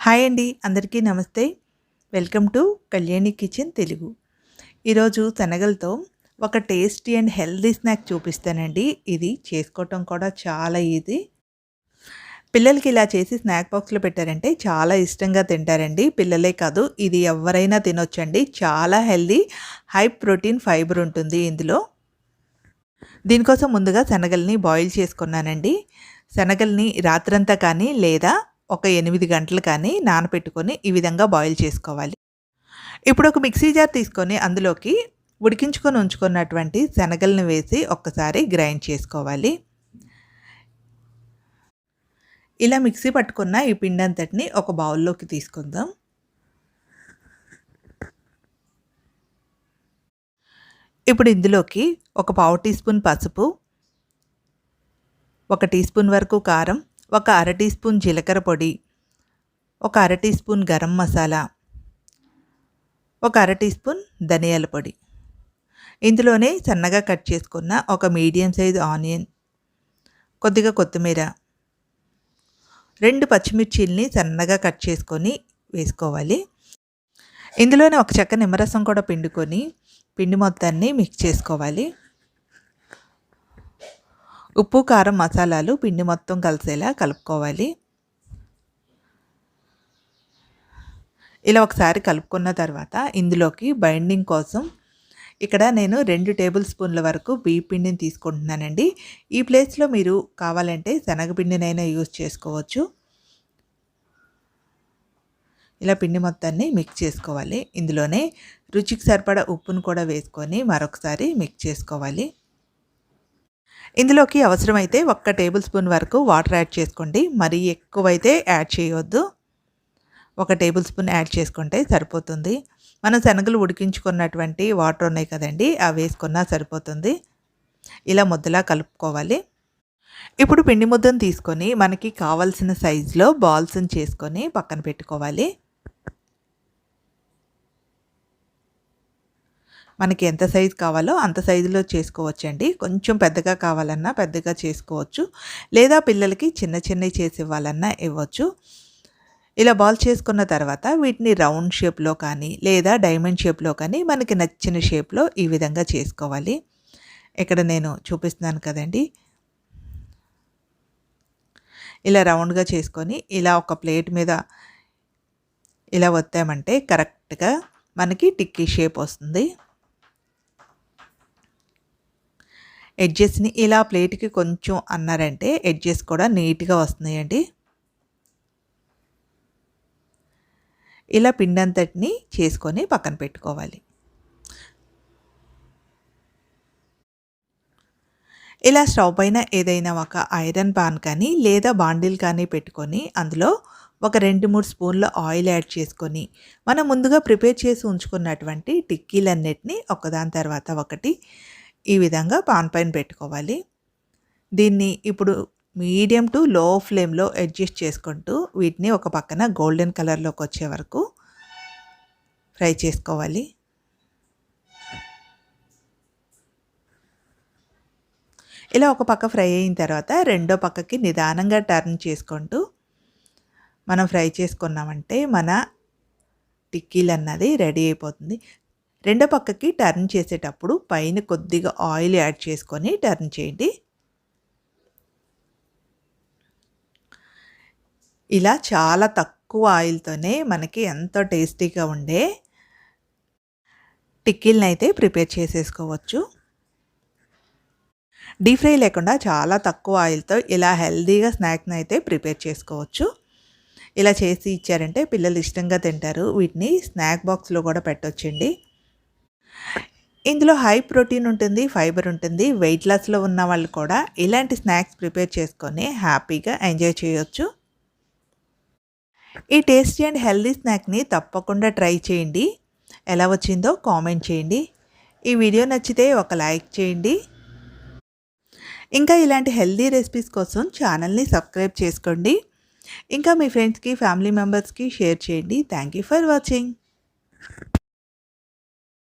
Hi అండి, అందరికీ నమస్తే. Welcome to Kalyani kitchen Telugu. ఈరోజు శనగలతో ఒక టేస్టీ అండ్ హెల్తీ స్నాక్ చూపిస్తానండి. ఇది చేసుకోవటం కూడా చాలా ఈజీ. పిల్లలకి ఇలా చేసి స్నాక్ బాక్స్లో పెట్టారంటే చాలా ఇష్టంగా తింటారండి. పిల్లలే కాదు, ఇది ఎవరైనా తినొచ్చండి. చాలా హెల్తీ, హై ప్రోటీన్, ఫైబర్ ఉంటుంది ఇందులో. దీనికోసం ముందుగా శనగల్ని బాయిల్ చేసుకున్నానండి. శనగల్ని రాత్రంతా కానీ లేదా ఒక 8 గంటలు కానీ నానపెట్టుకొని ఈ విధంగా బాయిల్ చేసుకోవాలి. ఇప్పుడు ఒక మిక్సీ జార్ తీసుకొని అందులోకి ఉడికించుకొని ఉంచుకున్నటువంటి శనగల్ని వేసి ఒక్కసారి గ్రైండ్ చేసుకోవాలి. ఇలా మిక్సీ పట్టుకున్న ఈ పిండి అంతటిని ఒక బౌల్లోకి తీసుకుందాం. ఇప్పుడు ఇందులోకి ఒక పావు టీ స్పూన్ పసుపు, ఒక టీ స్పూన్ వరకు కారం, ఒక అర టీ స్పూన్ జీలకర్ర పొడి, ఒక అర టీ స్పూన్ గరం మసాలా, ఒక అర టీ స్పూన్ ధనియాల పొడి, ఇందులోనే సన్నగా కట్ చేసుకున్న ఒక మీడియం సైజ్ ఆనియన్, కొద్దిగా కొత్తిమీర, 2 పచ్చిమిర్చీల్ని సన్నగా కట్ చేసుకొని వేసుకోవాలి. ఇందులోనే ఒక చెక్క నిమ్మరసం కూడా పిండుకొని పిండి మొత్తాన్ని మిక్స్ చేసుకోవాలి. ఉప్పు, కారం, మసాలాలు పిండి మొత్తం కలిసేలా కలుపుకోవాలి. ఇలా ఒకసారి కలుపుకున్న తర్వాత ఇందులోకి బైండింగ్ కోసం ఇక్కడ నేను 2 టేబుల్ స్పూన్ల వరకు బియ్య పిండిని తీసుకుంటున్నానండి. ఈ ప్లేస్లో మీరు కావాలంటే శనగపిండినైనా యూజ్ చేసుకోవచ్చు. ఇలా పిండి మొత్తాన్ని మిక్స్ చేసుకోవాలి. ఇందులోనే రుచికి సరిపడా ఉప్పును కూడా వేసుకొని మరొకసారి మిక్స్ చేసుకోవాలి. ఇందులోకి అవసరమైతే 1 టేబుల్ స్పూన్ వరకు వాటర్ యాడ్ చేసుకోండి. మరీ ఎక్కువైతే యాడ్ చేయవద్దు. 1 టేబుల్ స్పూన్ యాడ్ చేసుకుంటే సరిపోతుంది. మనం శనగలు ఉడికించుకున్నటువంటి వాటర్ ఉన్నాయి కదండి, అవి వేసుకున్నా సరిపోతుంది. ఇలా ముద్దలా కలుపుకోవాలి. ఇప్పుడు పిండి ముద్దను తీసుకొని మనకి కావాల్సిన సైజులో బాల్స్ని చేసుకొని పక్కన పెట్టుకోవాలి. మనకి ఎంత సైజు కావాలో అంత సైజులో చేసుకోవచ్చండి. కొంచెం పెద్దగా కావాలన్నా పెద్దగా చేసుకోవచ్చు, లేదా పిల్లలకి చిన్న చిన్నవి చేసి ఇవ్వాలన్నా ఇవ్వచ్చు. ఇలా బాల్ చేసుకున్న తర్వాత వీటిని రౌండ్ షేప్లో కానీ లేదా డైమండ్ షేప్లో కానీ మనకి నచ్చిన షేప్లో ఈ విధంగా చేసుకోవాలి. ఇక్కడ నేను చూపిస్తున్నాను కదండి, ఇలా రౌండ్గా చేసుకొని ఇలా ఒక ప్లేట్ మీద ఇలా ఒత్తామంటే కరెక్ట్గా మనకి టిక్కీ షేప్ వస్తుంది. ఎడ్జెస్ని ఇలా ప్లేట్కి కొంచెం అన్నారంటే ఎడ్జెస్ కూడా నీట్గా వస్తున్నాయండి. ఇలా పిండి అంతటిని చేసుకొని పక్కన పెట్టుకోవాలి. ఇలా స్టవ్ పైన ఏదైనా ఒక ఐరన్ పాన్ కానీ లేదా బాండిల్ కానీ పెట్టుకొని అందులో ఒక 2-3 స్పూన్ల ఆయిల్ యాడ్ చేసుకొని మనం ముందుగా ప్రిపేర్ చేసి ఉంచుకున్నటువంటి టిక్కీలన్నిటిని ఒకదాని తర్వాత ఒకటి ఈ విధంగా పాన్ పైన పెట్టుకోవాలి. దీన్ని ఇప్పుడు మీడియం టు లో ఫ్లేమ్లో అడ్జస్ట్ చేసుకుంటూ వీటిని ఒక పక్కన గోల్డెన్ కలర్లోకి వచ్చే వరకు ఫ్రై చేసుకోవాలి. ఇలా ఒక పక్క ఫ్రై అయిన తర్వాత రెండో పక్కకి నిదానంగా టర్న్ చేసుకుంటూ మనం ఫ్రై చేసుకున్నామంటే మన టిక్కీలు అన్నది రెడీ అయిపోతుంది. రెండో పక్కకి టర్న్ చేసేటప్పుడు పైన కొద్దిగా ఆయిల్ యాడ్ చేసుకొని టర్న్ చేయండి. ఇలా చాలా తక్కువ ఆయిల్తోనే మనకి ఎంతో టేస్టీగా ఉండే టిక్కీలను అయితే ప్రిపేర్ చేసేసుకోవచ్చు. డీప్ ఫ్రై లేకుండా చాలా తక్కువ ఆయిల్తో ఇలా హెల్తీగా స్నాక్స్ని అయితే ప్రిపేర్ చేసుకోవచ్చు. ఇలా చేసి ఇచ్చారంటే పిల్లలు ఇష్టంగా తింటారు. వీటిని స్నాక్ బాక్స్లో కూడా పెట్టొచ్చండి. ఇందులో హై ప్రోటీన్ ఉంటుంది, ఫైబర్ ఉంటుంది. వెయిట్ లాస్లో ఉన్న వాళ్ళు కూడా ఇలాంటి స్నాక్స్ ప్రిపేర్ చేసుకొని హ్యాపీగా ఎంజాయ్ చేయొచ్చు. ఈ టేస్టీ అండ్ హెల్తీ స్నాక్ని తప్పకుండా ట్రై చేయండి. ఎలా వచ్చిందో కామెంట్ చేయండి. ఈ వీడియో నచ్చితే ఒక లైక్ చేయండి. ఇంకా ఇలాంటి హెల్తీ రెసిపీస్ కోసం ఛానల్ని సబ్స్క్రైబ్ చేసుకోండి. ఇంకా మీ ఫ్రెండ్స్కి, ఫ్యామిలీ మెంబర్స్కి షేర్ చేయండి. Thank you for watching.